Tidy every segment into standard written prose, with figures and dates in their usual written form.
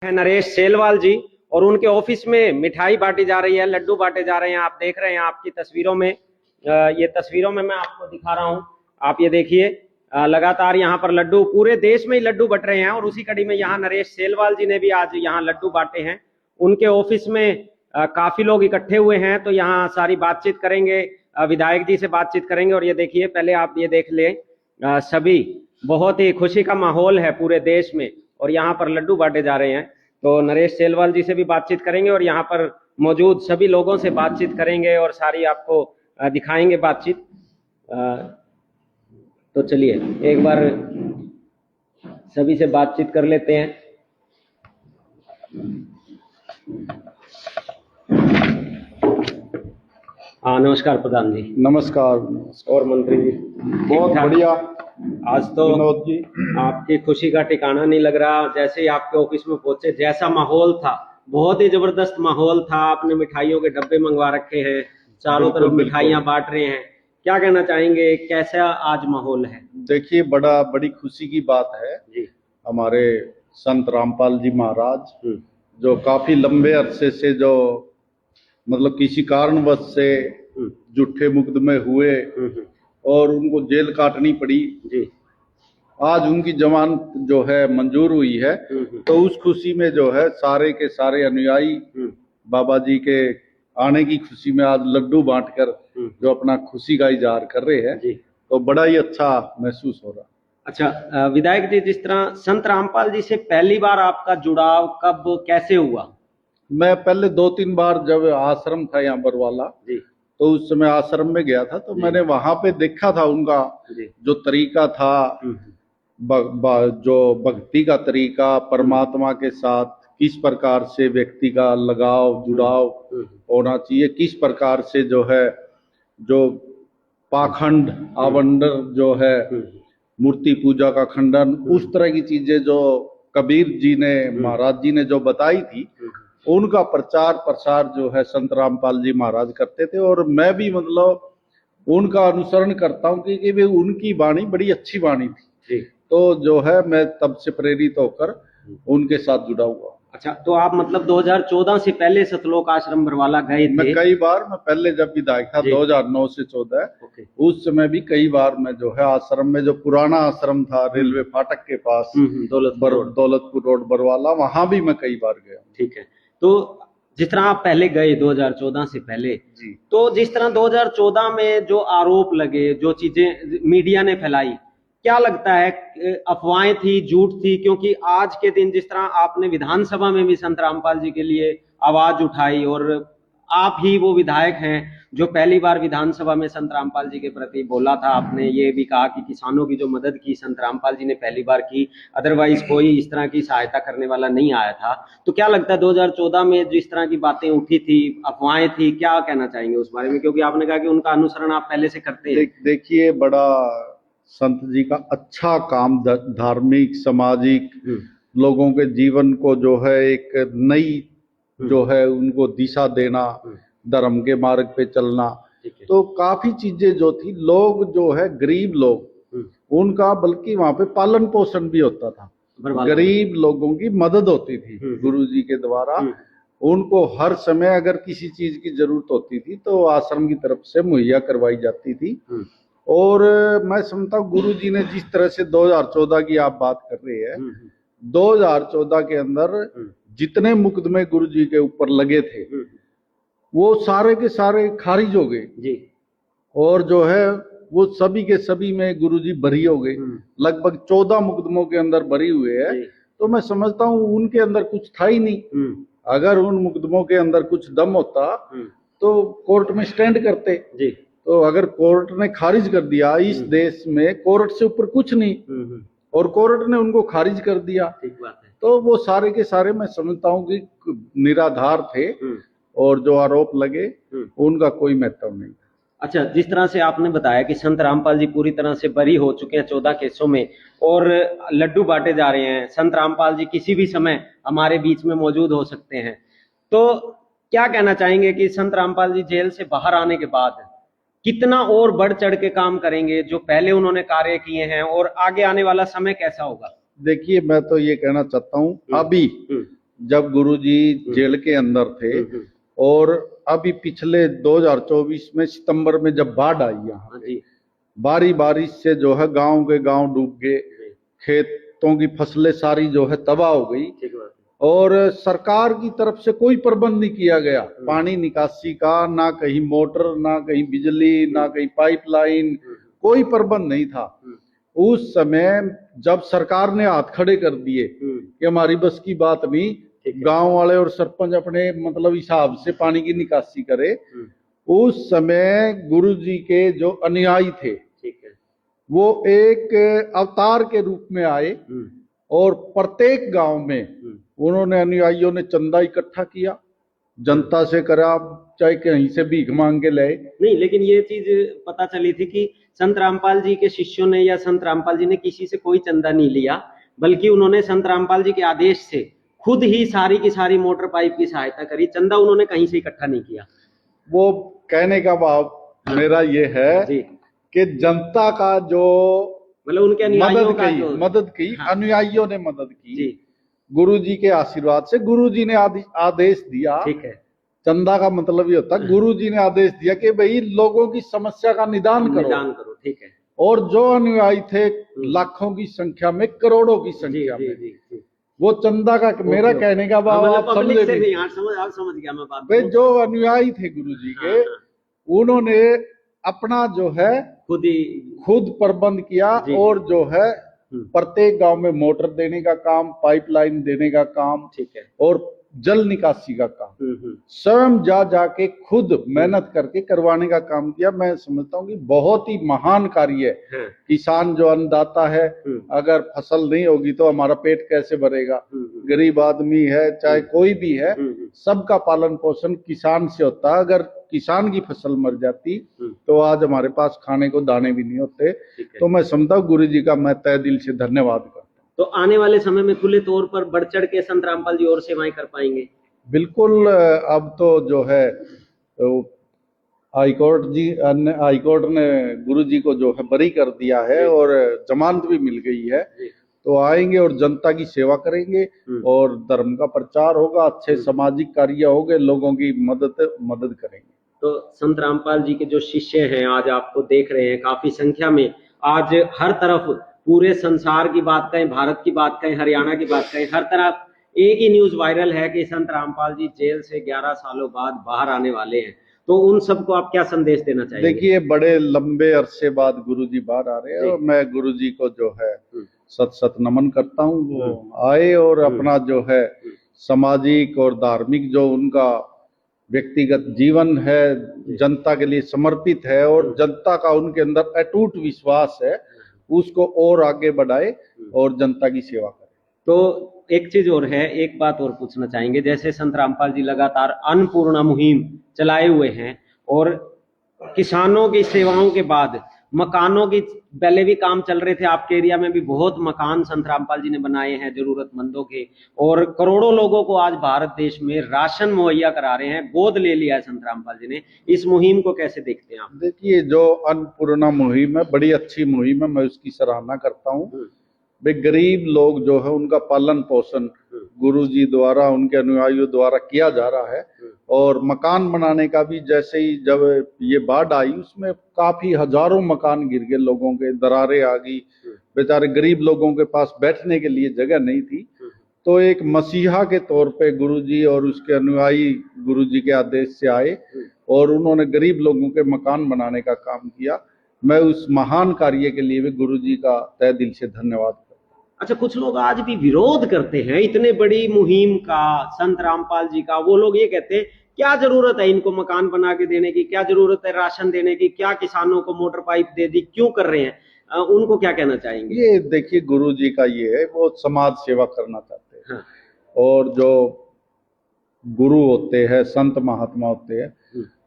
है नरेश सेलवाल जी और उनके ऑफिस में मिठाई बांटी जा रही है, लड्डू बांटे जा रहे हैं। आप देख रहे हैं आपकी तस्वीरों में, ये तस्वीरों में मैं आपको दिखा रहा हूं। आप ये देखिए, लगातार यहाँ पर लड्डू, पूरे देश में ही लड्डू बट रहे हैं और उसी कड़ी में यहाँ नरेश सेलवाल जी ने भी आज यहाँ लड्डू बांटे हैं। उनके ऑफिस में काफी लोग इकट्ठे हुए हैं, तो यहाँ सारी बातचीत करेंगे, विधायक जी से बातचीत करेंगे। और ये देखिए, पहले आप ये देख लें, सभी बहुत ही खुशी का माहौल है पूरे देश में और यहाँ पर लड्डू बांटे जा रहे हैं। तो नरेश सेलवाल जी से भी बातचीत करेंगे और यहाँ पर मौजूद सभी लोगों से बातचीत करेंगे और सारी आपको दिखाएंगे बातचीत। तो चलिए एक बार सभी से बातचीत कर लेते हैं। हाँ, नमस्कार प्रधान जी। नमस्कार। और मंत्री जी? बहुत बढ़िया। आज तो विनोद जी, आपकी खुशी का ठिकाना नहीं लग रहा। जैसे ही आपके ऑफिस में पहुंचे, जैसा माहौल था, बहुत ही जबरदस्त माहौल था। आपने मिठाइयों के डब्बे मंगवा रखे हैं, चारों तरफ मिठाइयां बांट रहे हैं। क्या कहना चाहेंगे, कैसा आज माहौल है? देखिए, बड़ी खुशी की बात है जी। हमारे संत रामपाल जी महाराज जो काफी लंबे अरसे से जो मतलब किसी कारणवश से झूठे मुकदमे हुए और उनको जेल काटनी पड़ी जी। आज उनकी जमानत जो है मंजूर हुई है। तो उस खुशी में जो है सारे के सारे अनुयायी बाबा जी के आने की खुशी में आज लड्डू बांटकर जो अपना खुशी का इजहार कर रहे हैं, तो बड़ा ही अच्छा महसूस हो रहा। अच्छा विधायक जी, जिस तरह संत रामपाल जी से पहली बार आपका जुड़ाव कब, कैसे हुआ? मैं पहले 2-3 बार जब आश्रम था यहाँ बरवाला, तो उस समय आश्रम में गया था, तो मैंने वहां पे देखा था उनका जो तरीका था, जो भक्ति का तरीका, परमात्मा के साथ किस प्रकार से व्यक्ति का लगाव जुड़ाव होना चाहिए, किस प्रकार से जो है जो पाखंड आवंडर जो है मूर्ति पूजा का खंडन, उस तरह की चीजें जो कबीर जी ने महाराज जी ने जो बताई थी, उनका प्रचार प्रसार जो है संत रामपाल जी महाराज करते थे। और मैं भी मतलब उनका अनुसरण करता हूँ क्योंकि वे उनकी वाणी बड़ी अच्छी वाणी थी। तो जो है मैं तब से प्रेरित होकर उनके साथ जुड़ा हुआ। अच्छा, तो आप मतलब 2014 से पहले सतलोक आश्रम बरवाला गए थे? मैं कई बार, मैं पहले जब विधायक था 2009 से 14, उस समय भी कई बार मैं जो है आश्रम में, जो पुराना आश्रम था रेलवे फाटक के पास, दौलतपुर रोड बरवाला, वहां भी मैं कई बार गया। ठीक है। तो जिस तरह आप पहले गए 2014 से पहले, तो जिस तरह 2014 में जो आरोप लगे, जो चीजें मीडिया ने फैलाई, क्या लगता है अफवाहें थी, झूठ थी? क्योंकि आज के दिन जिस तरह आपने विधानसभा में भी संत रामपाल जी के लिए आवाज उठाई और आप ही वो विधायक हैं जो पहली बार विधानसभा में संत रामपाल जी के प्रति बोला था। आपने ये भी कहा कि किसानों की जो मदद की संत रामपाल जी ने पहली बार की, अदरवाइज कोई इस तरह की सहायता करने वाला नहीं आया था। तो क्या लगता है 2014 में जिस तरह की बातें उठी थी, अफवाहें थी, क्या कहना चाहेंगे उस बारे में? क्योंकि आपने कहा कि उनका अनुसरण आप पहले से करते हैं। देखिए, बड़ा संत जी का अच्छा काम, धार्मिक सामाजिक लोगों के जीवन को जो है एक नई जो है उनको दिशा देना, धर्म के मार्ग पे चलना, तो काफी चीजें जो थी, लोग जो है गरीब लोग, उनका बल्कि वहां पे पालन पोषण भी होता था, गरीब लोगों की मदद होती थी गुरु जी के द्वारा। उनको हर समय अगर किसी चीज की जरूरत होती थी तो आश्रम की तरफ से मुहैया करवाई जाती थी। और मैं समझता हूँ गुरु जी ने जिस तरह से 2014 की आप बात कर रहे हैं, 2014 के अंदर जितने मुकदमे गुरु जी के ऊपर लगे थे वो सारे के सारे खारिज हो गए और जो है वो सभी के सभी में गुरु जी बरी हो गए। लगभग 14 मुकदमों के अंदर बरी हुए हैं। तो मैं समझता हूँ उनके अंदर कुछ था ही नहीं। अगर उन मुकदमों के अंदर कुछ दम होता तो कोर्ट में स्टैंड करते। तो अगर कोर्ट ने खारिज कर दिया, इस देश में कोर्ट से ऊपर कुछ नहीं, और कोर्ट ने उनको खारिज कर दिया, ठीक बात है, तो वो सारे के सारे मैं समझता हूँ कि निराधार थे और जो आरोप लगे उनका कोई महत्व नहीं। अच्छा, जिस तरह से आपने बताया कि संत रामपाल जी पूरी तरह से बरी हो चुके हैं 14 केसों में और लड्डू बांटे जा रहे हैं, संत रामपाल जी किसी भी समय हमारे बीच में मौजूद हो सकते हैं, तो क्या कहना चाहेंगे कि संत रामपाल जी जेल से बाहर आने के बाद कितना और बढ़ चढ़ के काम करेंगे जो पहले उन्होंने कार्य किए हैं, और आगे आने वाला समय कैसा होगा? देखिए, मैं तो ये कहना चाहता हूँ, अभी जब गुरुजी जेल के अंदर थे, और अभी पिछले 2024 में सितंबर में जब बाढ़ आई यहाँ, बारी बारिश से जो है गांव के गांव डूब गए, खेतों की फसलें सारी जो है तबाह हो गई, और सरकार की तरफ से कोई प्रबंध नहीं किया गया पानी निकासी का, ना कहीं मोटर, ना कहीं बिजली, ना कहीं पाइपलाइन, कोई प्रबंध नहीं था। उस समय जब सरकार ने हाथ खड़े कर दिए कि हमारी बस की बात नहीं, गांव वाले और सरपंच अपने मतलब हिसाब से पानी की निकासी करे, उस समय गुरुजी के जो अनुयायी थे वो एक अवतार के रूप में आए, और प्रत्येक गांव में उन्होंने, अनुयायियों ने चंदा इकट्ठा किया, जनता से करा, चाहे कहीं से भीख मांग के लाए। नहीं, लेकिन ये चीज पता चली थी कि संत रामपाल जी के शिष्यों ने या संत रामपाल जी ने किसी से कोई चंदा नहीं लिया, बल्कि उन्होंने संत रामपाल जी के आदेश से खुद ही सारी की सारी मोटर पाइप की सहायता करी, चंदा उन्होंने कहीं से इकट्ठा नहीं किया। वो कहने का भाव मेरा ये है कि जनता का जो मतलब उनके अनुयायियों का जो मदद की, अनुयायियों ने मदद की गुरुजी के आशीर्वाद से। गुरुजी ने आदेश दिया, ठीक है, चंदा का मतलब ये होता है, गुरुजी ने आदेश दिया कि भाई लोगों की समस्या का निदान करो, ठीक है। और जो अनुयायी थे लाखों की संख्या में, करोड़ों की संख्या में, वो चंदा का, मेरा कहने का भाव आप समझे नहीं, आप समझ गया मैं बात। जो अनुयायी थे गुरुजी के, उन्होंने अपना जो है खुद प्रबंध किया, और जो है प्रत्येक गांव में मोटर देने का काम, पाइपलाइन देने का काम, ठीक है, और जल निकासी का काम स्वयं जाके खुद मेहनत करके करवाने का काम किया। मैं समझता हूँ कि बहुत ही महान कार्य है। किसान जो अन्नदाता है, अगर फसल नहीं होगी तो हमारा पेट कैसे भरेगा? गरीब आदमी है चाहे कोई भी है, सबका पालन पोषण किसान से होता है। अगर किसान की फसल मर जाती तो आज हमारे पास खाने को दाने भी नहीं होते। तो मैं समझता हूँ गुरु जी का मैं तहे दिल से धन्यवाद करता हूँ। तो आने वाले समय में खुले तौर पर बढ़ चढ़ के संत रामपाल जी और सेवाएं कर पाएंगे? बिल्कुल। अब तो जो है हाईकोर्ट ने गुरु जी को जो है बरी कर दिया है और जमानत भी मिल गई है, तो आएंगे और जनता की सेवा करेंगे और धर्म का प्रचार होगा, अच्छे सामाजिक कार्य होंगे, लोगों की मदद करेंगे। तो संत रामपाल जी के जो शिष्य हैं आज आपको देख रहे हैं काफी संख्या में, आज हर तरफ पूरे संसार की बात कहें, भारत की बात कहें, हरियाणा की बात कहें, हर तरफ एक ही न्यूज वायरल है कि संत रामपाल जी जेल से 11 सालों बाद बाहर आने वाले हैं। तो उन सबको आप क्या संदेश देना चाहेंगे? देखिए, बड़े लंबे अरसे बाद गुरुजी बाहर आ रहे हैं और मैं गुरुजी को जो है सत नमन करता हूँ। वो आए और अपना जो है सामाजिक और धार्मिक जो उनका व्यक्तिगत जीवन है, जनता के लिए समर्पित है और जनता का उनके अंदर अटूट विश्वास है, उसको और आगे बढ़ाए और जनता की सेवा करे। तो एक चीज और है, एक बात और पूछना चाहेंगे, जैसे संत रामपाल जी लगातार अन्नपूर्णा मुहिम चलाए हुए हैं और किसानों की सेवाओं के बाद मकानों की पहले भी काम चल रहे थे, आपके एरिया में भी बहुत मकान संत रामपाल जी ने बनाए हैं जरूरतमंदों के, और करोड़ों लोगों को आज भारत देश में राशन मुहैया करा रहे हैं, गोद ले लिया है संत रामपाल जी ने। इस मुहिम को कैसे देखते हैं आप? देखिए, जो अन्नपूर्णा मुहिम है बड़ी अच्छी मुहिम है, मैं उसकी सराहना करता हूँ। वे गरीब लोग जो है उनका पालन पोषण गुरुजी द्वारा, उनके अनुयायियों द्वारा किया जा रहा है। और मकान बनाने का भी, जैसे ही जब ये बाढ़ आई उसमें काफी हजारों मकान गिर गए, लोगों के दरारें आ गई, बेचारे गरीब लोगों के पास बैठने के लिए जगह नहीं थी। तो एक मसीहा के तौर पे गुरुजी और उसके अनुयायी गुरुजी के आदेश से आए और उन्होंने गरीब लोगों के मकान बनाने का काम किया। मैं उस महान कार्य के लिए भी गुरुजी का तहे दिल से धन्यवाद। अच्छा, कुछ लोग आज भी विरोध करते हैं इतने बड़ी मुहिम का, संत रामपाल जी का। वो लोग ये कहते हैं क्या जरूरत है इनको मकान बना के देने की, क्या जरूरत है राशन देने की, क्या किसानों को मोटर पाइप दे दी, क्यों कर रहे हैं? उनको क्या कहना चाहेंगे? ये देखिए, गुरु जी का ये है, वो समाज सेवा करना चाहते हैं। हाँ। और जो गुरु होते हैं, संत महात्मा होते हैं,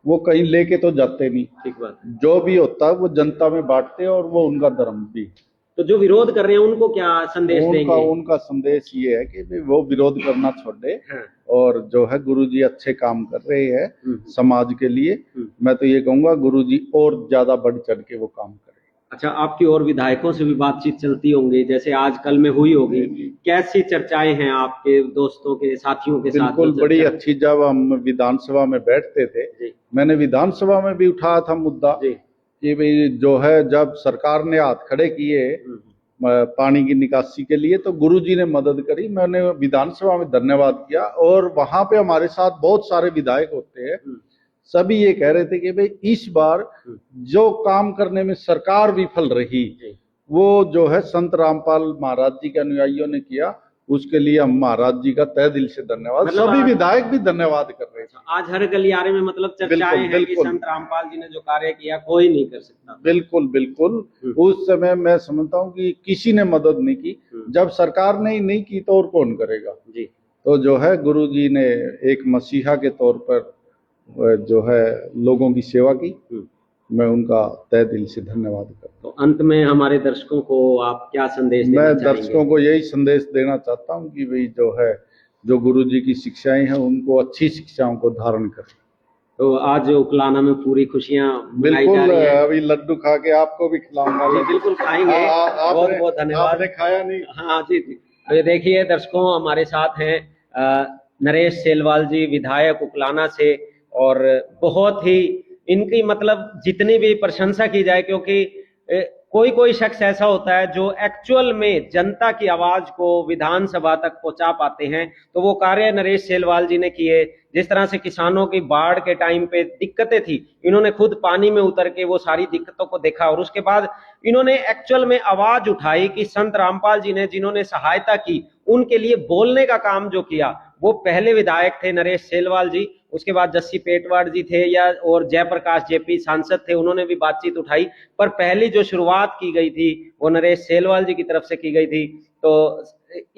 वो कहीं लेके तो जाते नहीं। ठीक बात। जो भी होता है वो जनता में बांटते हैं और वो उनका धर्म भी। तो जो विरोध कर रहे हैं उनको क्या संदेश देंगे? उनका संदेश ये है कि वो विरोध करना छोड़े। हाँ। और जो है गुरुजी अच्छे काम कर रहे हैं समाज के लिए। मैं तो ये कहूंगा गुरुजी और ज्यादा बढ़ चढ़ के वो काम करें। अच्छा, आपकी और विधायकों से भी बातचीत चलती होंगी, जैसे आज कल में हुई होगी, कैसी चर्चाएं हैं आपके दोस्तों के साथियों के साथ? बिल्कुल जो बड़ी चर्चा अच्छी। जब हम विधानसभा में बैठते थे, जी मैंने विधानसभा में भी उठाया था मुद्दा जी कि भाई जो है, जब सरकार ने हाथ खड़े किए पानी की निकासी के लिए, तो गुरुजी ने मदद करी। मैंने विधानसभा में धन्यवाद किया, और वहां पे हमारे साथ बहुत सारे विधायक होते हैं, सभी ये कह रहे थे कि भाई इस बार जो काम करने में सरकार विफल रही, वो जो है संत रामपाल महाराज जी के अनुयायियों ने किया। उसके लिए हम महाराज जी का तहे दिल से धन्यवाद, मतलब सभी विधायक भी धन्यवाद कर रहे थे। आज हर गलियारे में मतलब चर्चाएं हैं कि बिल्कुल। संत रामपाल जी ने जो कार्य किया कोई नहीं कर सकता। बिल्कुल बिल्कुल। उस समय मैं समझता हूँ कि किसी ने मदद नहीं की। जब सरकार ने ही नहीं की तो और कौन करेगा जी। तो जो है, गुरु जी ने एक मसीहा के तौर पर जो है लोगों की सेवा की। मैं उनका तहे दिल से धन्यवाद करता हूँ। तो अंत में हमारे दर्शकों को आप क्या संदेश देना मैं चाहेंगे? दर्शकों को यही संदेश देना चाहता हूँ कि भाई जो है, जो गुरु जी की शिक्षाएं हैं, उनको अच्छी शिक्षाओं को धारण करें। तो आज उकलाना में पूरी खुशियां मनाई जा बिल्कुल। रही हैं। अभी लड्डू खा के आपको भी खिलाऊंगा। जी बिल्कुल खाएंगे। बहुत बहुत धन्यवाद। आपने खाया नहीं? हाँ जी जी। तो ये देखिए दर्शकों, हमारे साथ हैं नरेश सेलवाल जी, विधायक उकलाना से, और बहुत ही इनकी मतलब जितनी भी प्रशंसा की जाए, क्योंकि कोई कोई शख्स ऐसा होता है जो एक्चुअल में जनता की आवाज को विधानसभा तक पहुंचा पाते हैं, तो वो कार्य नरेश सेलवाल जी ने किए। जिस तरह से किसानों की बाढ़ के टाइम पे दिक्कतें थी, इन्होंने खुद पानी में उतर के वो सारी दिक्कतों को देखा, और उसके बाद इन्होंने एक्चुअल में आवाज उठाई कि संत रामपाल जी ने जिन्होंने सहायता की, उनके लिए बोलने का काम जो किया, वो पहले विधायक थे नरेश सेलवाल जी। उसके बाद जस्सी पेटवाड़ जी थे, या और जयप्रकाश जेपी सांसद थे, उन्होंने भी बातचीत उठाई, पर पहली जो शुरुआत की गई थी वो नरेश सेलवाल जी की तरफ से की गई थी। तो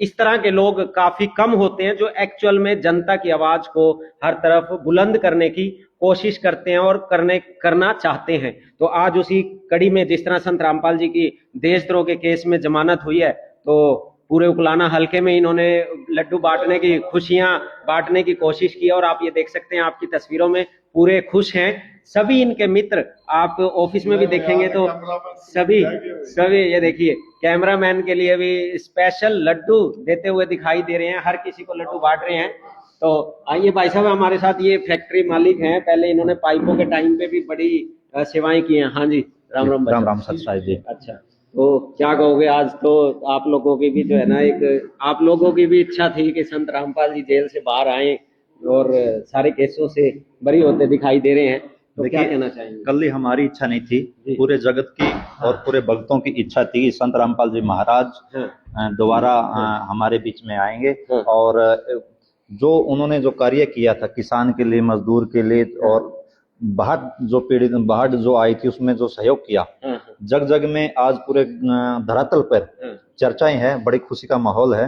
इस तरह के लोग काफी कम होते हैं जो एक्चुअल में जनता की आवाज को हर तरफ बुलंद करने की कोशिश करते हैं और करना चाहते हैं। तो आज उसी कड़ी में जिस तरह संत रामपाल जी की देशद्रोह के केस में जमानत हुई है, तो पूरे उकलाना हल्के में इन्होंने लड्डू बांटने की, खुशियां बांटने की कोशिश की, और आप ये देख सकते हैं आपकी तस्वीरों में पूरे खुश हैं सभी इनके मित्र। आप ऑफिस में भी देखेंगे तो सभी ये देखिए, कैमरामैन के लिए भी स्पेशल लड्डू देते हुए दिखाई दे रहे हैं, हर किसी को लड्डू बांट रहे हैं। तो आइए भाई साहब, हमारे साथ ये फैक्ट्री मालिक हैं, पहले इन्होंने पाइपों के टाइम पे भी बड़ी सेवाएं की हैं। हाँ जी, राम राम। राम राम सतसाई जी। अच्छा, तो क्या कहोगे? आज तो आप लोगों की भी जो है ना, एक आप लोगों की भी इच्छा थी कि संत रामपाल जी जेल से बाहर आए और सारे केसों से बरी होते दिखाई दे रहे हैं, तो क्या कहना चाहेंगे? कल ही हमारी इच्छा नहीं थी, पूरे जगत की और पूरे भक्तों की इच्छा थी कि संत रामपाल जी महाराज दोबारा हमारे बीच में आएंगे, और जो उन्होंने जो कार्य किया था किसान के लिए, मजदूर के लिए, और बाढ़ जो आई थी उसमें जो सहयोग किया, जग जग में आज पूरे धरातल पर चर्चाएं हैं, बड़ी खुशी का माहौल है।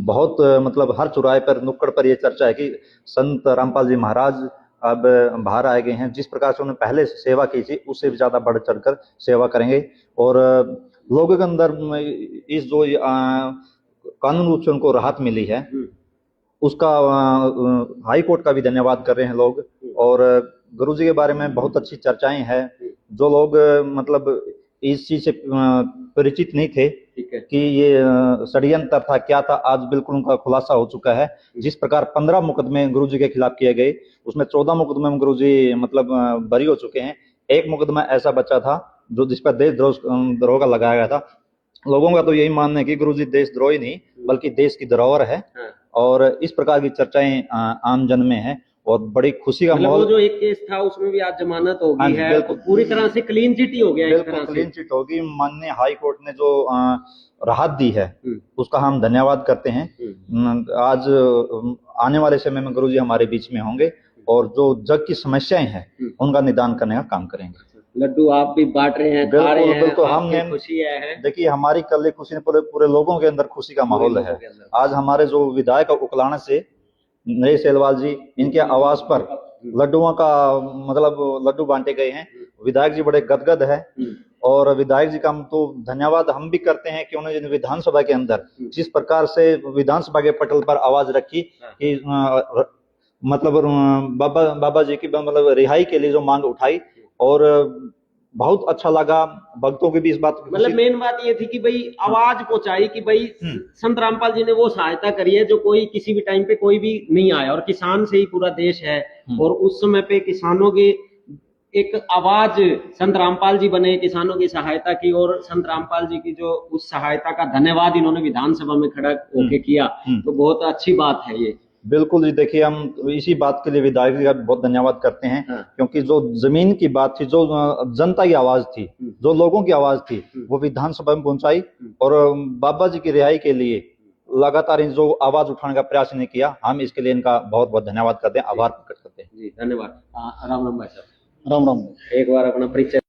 बहुत मतलब हर चौराहे पर, नुक्कड़ पर यह चर्चा है कि संत रामपाल जी महाराज अब बाहर आए गए हैं। जिस प्रकार से उन्होंने पहले सेवा की थी उससे भी ज्यादा बढ़ चढ़कर सेवा करेंगे, और लोगों के अंदर इस जो कानून रूप से उनको राहत मिली है, उसका हाई कोर्ट का भी धन्यवाद कर रहे हैं लोग। और गुरुजी के बारे में बहुत अच्छी चर्चाएं हैं। जो लोग मतलब इस चीज से परिचित नहीं थे कि ये षड्यंत्र था, क्या था, आज बिल्कुल उनका खुलासा हो चुका है। जिस प्रकार 15 मुकदमे गुरुजी के खिलाफ किए गए, उसमें 14 मुकदमे में गुरुजी मतलब बरी हो चुके हैं। एक मुकदमा ऐसा बचा था जो जिस पर देशद्रोह का लगाया गया था। लोगों का तो यही मानना है कि गुरुजी देशद्रोही नहीं बल्कि देश की धरोहर है, और इस प्रकार की चर्चाएं आम जन में है, और बड़ी खुशी का माहौल। जो एक केस था उसमें भी आज जमानत हो गई है, तो पूरी तरह से क्लीन चिट ही हो गया। बिल्कुल क्लीन चिट होगी। माननीय हाई कोर्ट ने जो राहत दी है उसका हम धन्यवाद करते हैं। आज आने वाले समय में गुरुजी हमारे बीच में होंगे और जो जग की समस्याएं हैं उनका निदान करने का काम करेंगे। लड्डू आप भी बांट रहे हैं, खा रहे हैं, बिल्कुल हमने खुशी है। देखिए हमारी कल खुशी, पूरे लोगों के अंदर खुशी का माहौल है। आज हमारे जो विधायक उकलाना से नरेश सेलवाल जी, इनके आवास पर लड्डुओं का मतलब लड्डू बांटे गए हैं। विधायक जी बड़े गदगद है, और विधायक जी का हम तो धन्यवाद हम भी करते हैं कि उन्होंने विधानसभा के अंदर जिस प्रकार से विधानसभा के पटल पर आवाज रखी कि मतलब बाबा जी की मतलब रिहाई के लिए जो मांग उठाई, और बहुत अच्छा लगा। भक्तों की भी इस बात मतलब मेन बात ये थी कि भाई आवाज पहुंचाई कि भाई संत रामपाल जी ने वो सहायता करी है जो कोई किसी भी टाइम पे कोई भी नहीं आया, और किसान से ही पूरा देश है। और उस समय पे किसानों की एक आवाज संत रामपाल जी बने, किसानों की सहायता की, और संत रामपाल जी की जो उस सहायता का धन्यवाद इन्होंने विधानसभा में खड़ा होके किया, तो बहुत अच्छी बात है ये। बिल्कुल जी, देखिए हम इसी बात के लिए विधायक जी का बहुत धन्यवाद करते हैं, क्योंकि जो जमीन की बात थी, जो जनता की आवाज थी, जो लोगों की आवाज थी, वो विधानसभा में पहुंचाई, और बाबा जी की रिहाई के लिए लगातार इन जो आवाज उठाने का प्रयास इन्हें किया, हम इसके लिए इनका बहुत बहुत धन्यवाद करते हैं, आभार प्रकट करते हैं। जी धन्यवाद। राम राम भाई साहब। राम राम। एक बार अपना परिचय।